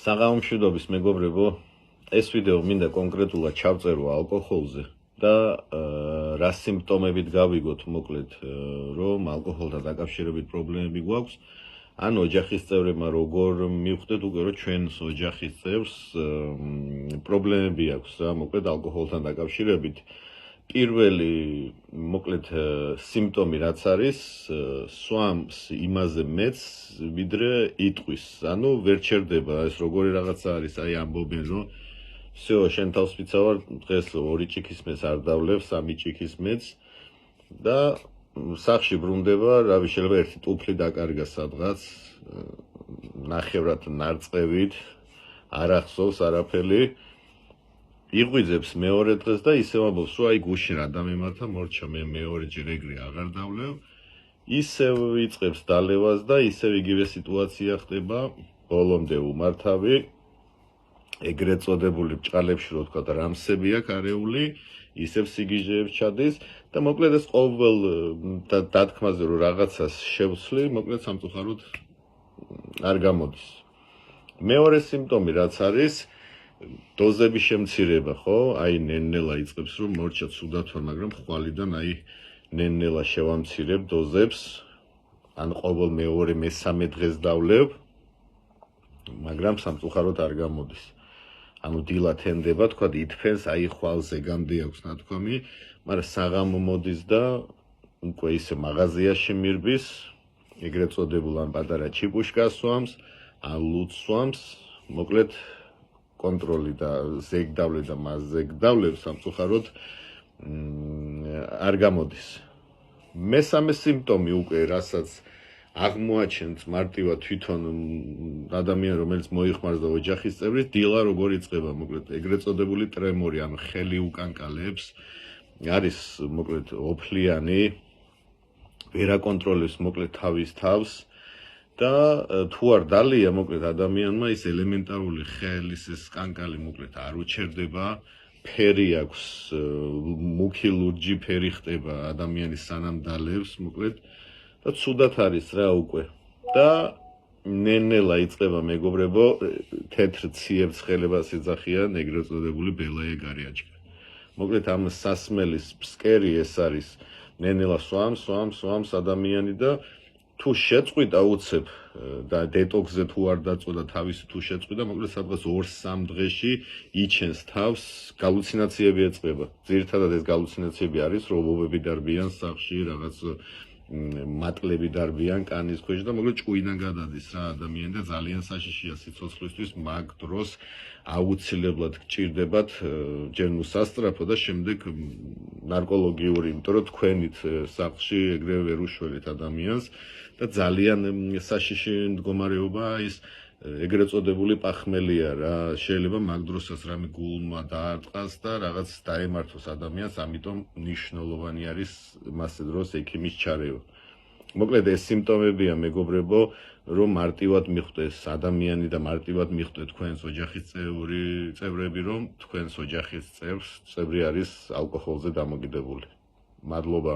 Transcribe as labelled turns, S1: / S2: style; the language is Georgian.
S1: საღამომშვიდობის მეგობრებო, ეს ვიდეო მინდა კონკრეტულად ჩავწერო ალკოჰოლზე და რა სიმპტომებით გავიგოთ მოკლედ, რომ ალკოჰოლთან დაკავშირებით პრობლემები გვაქვს. ან ოჯახის წევრებმა როგორ მივხვდეთ უკვე რომ ჩვენს ოჯახის წევრს პრობლემები აქვს რა, მოკლედ ალკოჰოლთან დაკავშირებით. პირველი მოკლედ სიმპტომი რაც არის, სვამს იმაზე მეც ვიდრე იტყვის. ანუ ვერ ჩერდება ეს როგორი რაღაცა არის, აი ამბობენ რომ всё, შენ თავს ვიცავარ, დღეს 2 ჭიქის მეც არ დავლევ, 3 ჭიქის მეც და სახში ბრუნდება, რავი, შეიძლება ერთი ტუფლი დაკარგა სადღაც, ნახევრად ნარწყევით, არ ახსოვს არაფერი. იღვიძებს მეორე დღეს და ისევ ამბობს, რომ აი გუშინ რა დამემართა, მორჩა მე მეორეჯერ ეგრე აღარ დავლევ. ისევ იწყებს დალევას და ისევ იგივე სიტუაცია ხდება, ბოლომდე უმართავი. ეგრეთ წოდებული ბჭყალებში რო თქვა და რამსები აქვს არეული, ისევ სიგიჟეებს ჩადის და მოკლედ ეს ყოველ დათქმაზე რომ რაღაცას შევცვლი, მოკლედ სამწუხაროდ არ გამოდის. მეორე სიმპტომი რაც არის, დოზების შემცირება, ხო? აი ნენელა იწყებს რომ მორჩა ცუდად ვარ, მაგრამ ხვალიდან აი ნენელა შევამცირებ დოზებს, ან ყოველ მეორე მესამე დღეს დავლევ, მაგრამ სამწუხაროდ არ გამოდის. ანუ დილა თენდება, თქვა ითფენს, აი ხვალ ზეგამდე აქვს ნათქვამი, მაგრამ საღამო მოდის და უკვე ისე მაღაზიაში მირბის, ეგრეთ წოდებულ ან პატარა ჩიპუშკას სვამს, ან ლუდს სვამს, მოკლედ კონტროლი და ზეგდავლე და მას ზეგდავლებ სამწუხაროდ არ გამოდის. მესამე სიმპტომი უკვე, რასაც აღმოაჩენს მარტივად თვითონ ადამიანი, რომელიც მოიხმარს და ოჯახის წევრი, დილა როგორ იწყება, მოკლედ ეგრეთ წოდებული ტრემორი, ანუ ხელი უკანკალებს, არის მოკლედ ოფლიანი, ვერ აკონტროლებს მოკლედ თავის თავს და თუ არ დალია მოკლედ ადამიანმა ის ელემენტარული ხელის ეს კანკალი მოკლედ არ უჩერდება, ფერი აქვს, მუქი ლურჯი ფერი ხდება ადამიანის სანამ დალევს მოკლედ და ცუდად არის რა უკვე. და ნენელა იწყება მეგობრებო, თეთრ ციებ-ცხელებას ეძახიან ეგრეთ წოდებული ბელაე გარიაჭკა. მოკლედ ამ სასმელის ფსკერი ეს არის, ნენელა სვამს ადამიანი და თუ შეწყვიტა უცებ და დეტოქსზე თუ არ დაწოდა თავისი თუ შეწყვიტა, მოკლედ სადღაც 2-3 დღეში იჩენს თავს, галлюცინაციები ეწება. ძირითადად ეს галлюცინაციები არის, რომ ობები დარბიან სახში, რაღაც მატლები დარბიან კანის ქვეშ და მოკლედ ჭუიდან გადადის რა ადამიანი და ძალიან საშიშია სიცოცხლისთვის, მაგ დროს აუცილებლად გჭირდებათ ჯერ სასწრაფო და შემდეგ ნარკოლოგიური, იმიტომ რომ თქვენით სახლში ეგრევე ვერ უშველით ადამიანს და ძალიან საშიში მდგომარეობა ის ეგრეთ წოდებული პახმელია რა, შეიძლება მაგ დროსაც რამე გულმა დაარტყას და რაღაც დაემართოს ადამიანს, ამიტომ მნიშვნელოვანი არის მასე დროს ექიმის ჩარევა. მოკლედ ეს სიმპტომებია მეგობრებო, რომ მარტივად მიხვდეს ადამიანი და მარტივად მიხვდეთ თქვენს ოჯახის წევრები, რომ თქვენს ოჯახის წევრი არის ალკოჰოლზე დამოკიდებული. მადლობა.